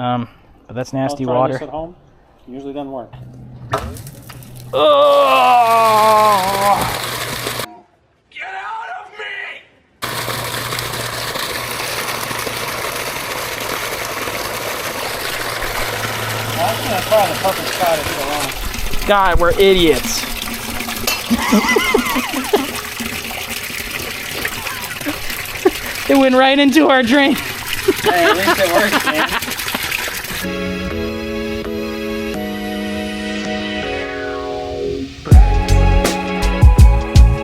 But that's nasty I'll try water. this at home. Usually doesn't work. Oh! Get out of me! That's gonna try the perfect spot to get along. God, we're idiots. It went right into our drain. Hey, at least it works, man.